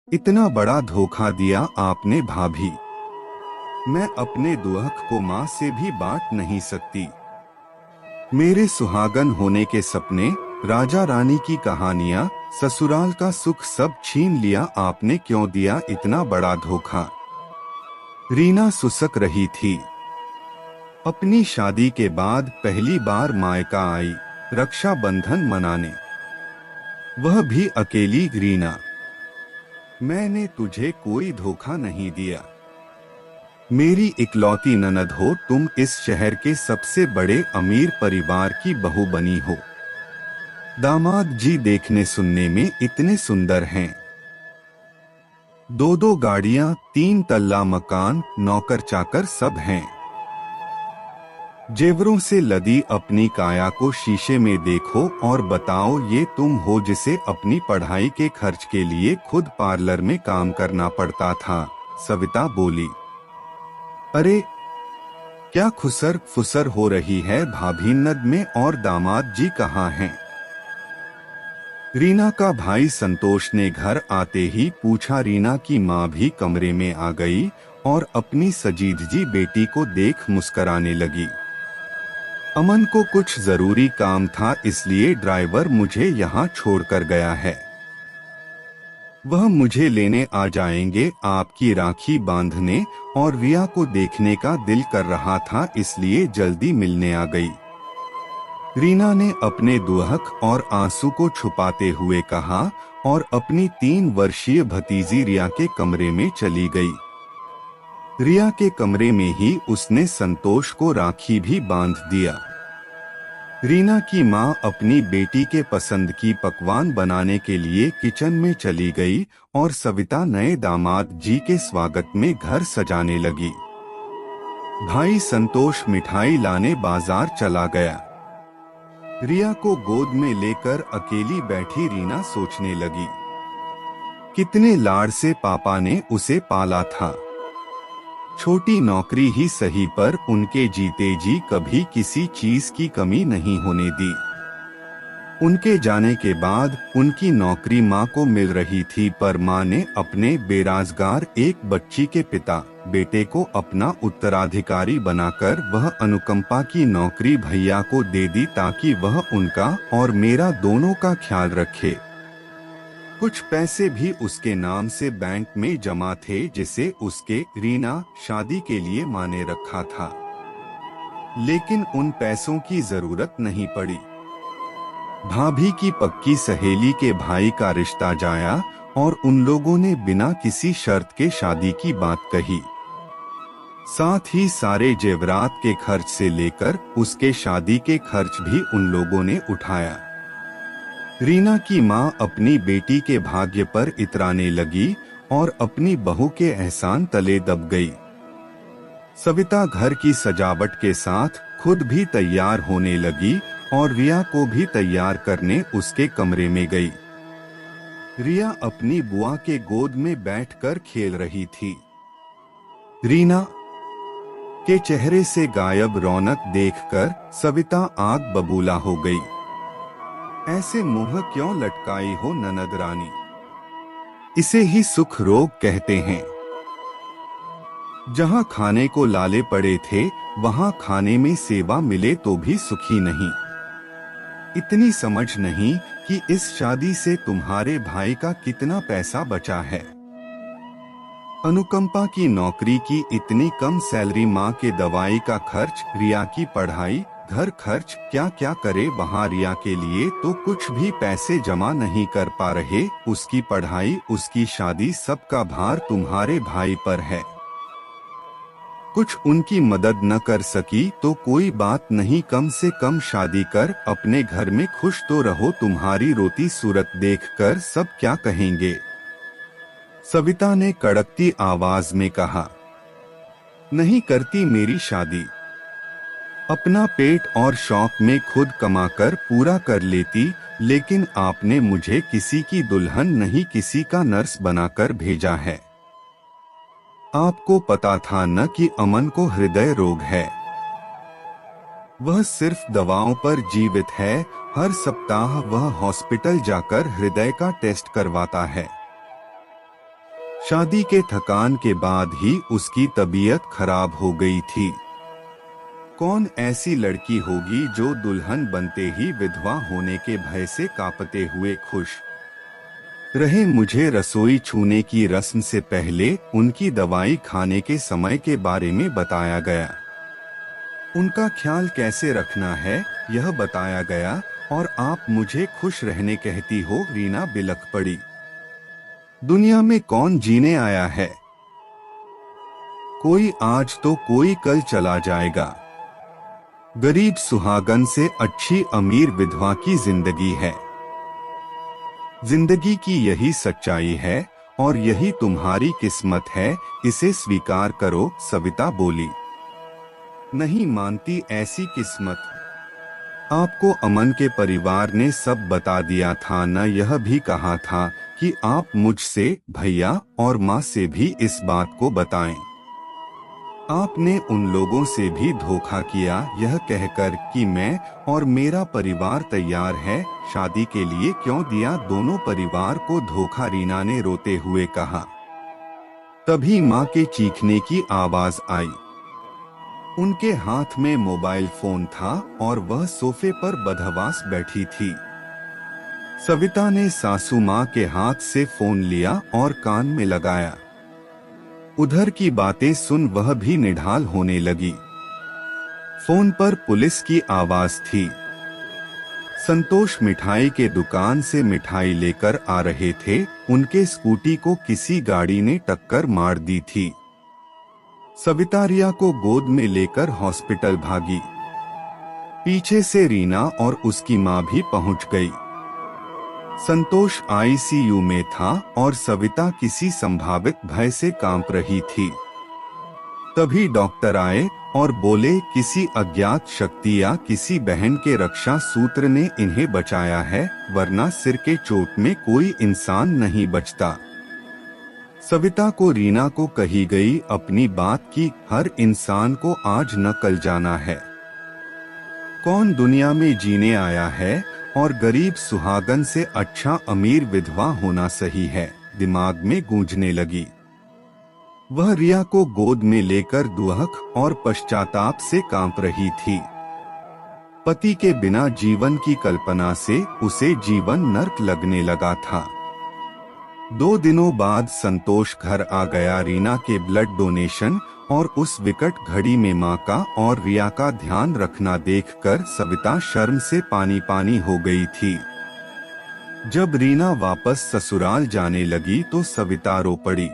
इतना बड़ा धोखा दिया आपने भाभी। मैं अपने दुख को माँ से भी बांट नहीं सकती। मेरे सुहागन होने के सपने, राजा रानी की कहानियाँ, ससुराल का सुख सब छीन लिया आपने। क्यों दिया इतना बड़ा धोखा? रीना सुसक रही थी। अपनी शादी के बाद पहली बार मायका आई रक्षाबंधन मनाने, वह भी अकेली। रीना, मैंने तुझे कोई धोखा नहीं दिया। मेरी इकलौती ननद हो तुम, इस शहर के सबसे बड़े अमीर परिवार की बहू बनी हो। दामाद जी देखने सुनने में इतने सुंदर हैं। दो दो गाड़ियां, 3 तल्ला मकान, नौकर चाकर सब हैं। जेवरों से लदी अपनी काया को शीशे में देखो और बताओ ये तुम हो जिसे अपनी पढ़ाई के खर्च के लिए खुद पार्लर में काम करना पड़ता था। सविता बोली। अरे क्या खुसर फुसर हो रही है भाभी नद में, और दामाद जी कहाँ हैं? रीना का भाई संतोष ने घर आते ही पूछा। रीना की माँ भी कमरे में आ गई और अपनी सजीदजी बेटी को देख मुस्कराने लगी। अमन को कुछ जरूरी काम था इसलिए ड्राइवर मुझे यहाँ छोड़कर गया है। वह मुझे लेने आ जाएंगे आपकी राखी बांधने, और रिया को देखने का दिल कर रहा था इसलिए जल्दी मिलने आ गई। रीना ने अपने दुहक और आंसू को छुपाते हुए कहा और अपनी 3 वर्षीय भतीजी रिया के कमरे में चली गई। रिया के कमरे में ही उसने संतोष को राखी भी बांध दिया। रीना की माँ अपनी बेटी के पसंद की पकवान बनाने के लिए किचन में चली गई और सविता नए दामाद जी के स्वागत में घर सजाने लगी। भाई संतोष मिठाई लाने बाजार चला गया। रिया को गोद में लेकर अकेली बैठी रीना सोचने लगी, कितने लाड़ से पापा ने उसे पाला था। छोटी नौकरी ही सही पर उनके जीते जी कभी किसी चीज की कमी नहीं होने दी। उनके जाने के बाद उनकी नौकरी माँ को मिल रही थी, पर माँ ने अपने बेरोजगार एक बच्ची के पिता बेटे को अपना उत्तराधिकारी बनाकर वह अनुकंपा की नौकरी भैया को दे दी ताकि वह उनका और मेरा दोनों का ख्याल रखे। कुछ पैसे भी उसके नाम से बैंक में जमा थे जिसे उसके रीना शादी के लिए माँ ने रखा था, लेकिन उन पैसों की जरूरत नहीं पड़ी। भाभी की पक्की सहेली के भाई का रिश्ता जाया और उन लोगों ने बिना किसी शर्त के शादी की बात कही। साथ ही सारे जेवरात के खर्च से लेकर उसके शादी के खर्च भी उन लोगों ने उठाया। रीना की माँ अपनी बेटी के भाग्य पर इतराने लगी और अपनी बहू के एहसान तले दब गई। सविता घर की सजावट के साथ खुद भी तैयार होने लगी और रिया को भी तैयार करने उसके कमरे में गई। रिया अपनी बुआ के गोद में बैठकर खेल रही थी। रीना के चेहरे से गायब रौनक देखकर सविता आग बबूला हो गई। ऐसे मुंह क्यों लटकाई हो ननद रानी? इसे ही सुख रोग कहते हैं। जहां खाने को लाले पड़े थे वहां खाने में सेवा मिले तो भी सुखी नहीं। इतनी समझ नहीं कि इस शादी से तुम्हारे भाई का कितना पैसा बचा है। अनुकंपा की नौकरी की इतनी कम सैलरी, माँ के दवाई का खर्च, रिया की पढ़ाई, घर खर्च, क्या क्या करे वहाँ। रिया के लिए तो कुछ भी पैसे जमा नहीं कर पा रहे। उसकी पढ़ाई, उसकी शादी, सबका भार तुम्हारे भाई पर है। कुछ उनकी मदद न कर सकी तो कोई बात नहीं, कम से कम शादी कर अपने घर में खुश तो रहो। तुम्हारी रोती सूरत देखकर सब क्या कहेंगे? सविता ने कड़कती आवाज में कहा। नहीं करती मेरी शादी। अपना पेट और शौक में खुद कमाकर पूरा कर लेती, लेकिन आपने मुझे किसी की दुल्हन नहीं, किसी का नर्स बनाकर भेजा है। आपको पता था न कि अमन को हृदय रोग है। वह सिर्फ दवाओं पर जीवित है। हर सप्ताह वह हॉस्पिटल जाकर हृदय का टेस्ट करवाता है। शादी के थकान के बाद ही उसकी तबीयत खराब हो गई थी। कौन ऐसी लड़की होगी जो दुल्हन बनते ही विधवा होने के भय से कांपते हुए खुश रहे। मुझे रसोई छूने की रस्म से पहले उनकी दवाई खाने के समय के बारे में बताया गया। उनका ख्याल कैसे रखना है यह बताया गया, और आप मुझे खुश रहने कहती हो। रीना बिलख पड़ी। दुनिया में कौन जीने आया है? कोई आज तो कोई कल चला जाएगा। गरीब सुहागन से अच्छी अमीर विधवा की जिंदगी है। जिंदगी की यही सच्चाई है और यही तुम्हारी किस्मत है, इसे स्वीकार करो। सविता बोली। नहीं मानती ऐसी किस्मत। आपको अमन के परिवार ने सब बता दिया था न? यह भी कहा था कि आप मुझसे, भैया और माँ से भी इस बात को बताएं। आपने उन लोगों से भी धोखा किया यह कहकर कि मैं और मेरा परिवार तैयार है शादी के लिए। क्यों दिया दोनों परिवार को धोखा? रीना ने रोते हुए कहा। तभी माँ के चीखने की आवाज आई। उनके हाथ में मोबाइल फोन था और वह सोफे पर बदहवास बैठी थी। सविता ने सासू माँ के हाथ से फोन लिया और कान में लगाया। उधर की बातें सुन वह भी निढाल होने लगी। फोन पर पुलिस की आवाज थी। संतोष मिठाई के दुकान से मिठाई लेकर आ रहे थे। उनके स्कूटी को किसी गाड़ी ने टक्कर मार दी थी। सविता रिया को गोद में लेकर हॉस्पिटल भागी। पीछे से रीना और उसकी माँ भी पहुंच गई। संतोष आईसीयू में था और सविता किसी संभावित भय से कांप रही थी। तभी डॉक्टर आए और बोले किसी अज्ञात शक्ति या किसी बहन के रक्षा सूत्र ने इन्हें बचाया है, वरना सिर के चोट में कोई इंसान नहीं बचता। सविता को रीना को कही गई अपनी बात की हर इंसान को आज न कल जाना है। कौन दुनिया में जीने आया है और गरीब सुहागन से अच्छा अमीर विधवा होना सही है, दिमाग में गूंजने लगी। वह रिया को गोद में लेकर दुहक और पश्चाताप से कांप रही थी। पति के बिना जीवन की कल्पना से उसे जीवन नर्क लगने लगा था। 2 दिनों बाद संतोष घर आ गया। रीना के ब्लड डोनेशन और उस विकट घड़ी में माँ का और रिया का ध्यान रखना देखकर सविता शर्म से पानी पानी हो गई थी। जब रीना वापस ससुराल जाने लगी तो सविता रो पड़ी।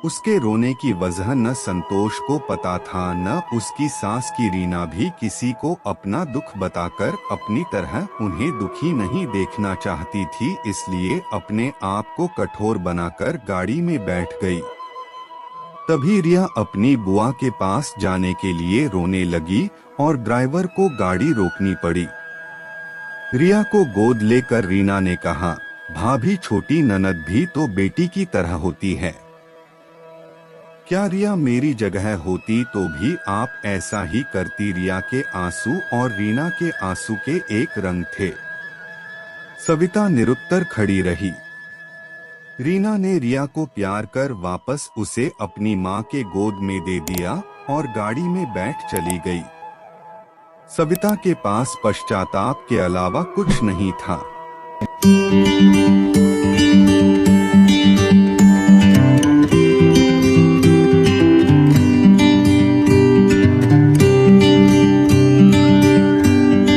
उसके रोने की वजह न संतोष को पता था न उसकी सास की। रीना भी किसी को अपना दुख बताकर अपनी तरह उन्हें दुखी नहीं देखना चाहती थी, इसलिए अपने आप को कठोर बनाकर गाड़ी में बैठ गई। तभी रिया अपनी बुआ के पास जाने के लिए रोने लगी और ड्राइवर को गाड़ी रोकनी पड़ी। रिया को गोद लेकर रीना ने कहा, भाभी छोटी ननद भी तो बेटी की तरह होती है। क्या रिया मेरी जगह होती तो भी आप ऐसा ही करती? रिया के आंसू और रीना के आंसू के एक रंग थे। सविता निरुत्तर खड़ी रही। रीना ने रिया को प्यार कर वापस उसे अपनी माँ के गोद में दे दिया और गाड़ी में बैठ चली गई। सविता के पास पश्चाताप के अलावा कुछ नहीं था।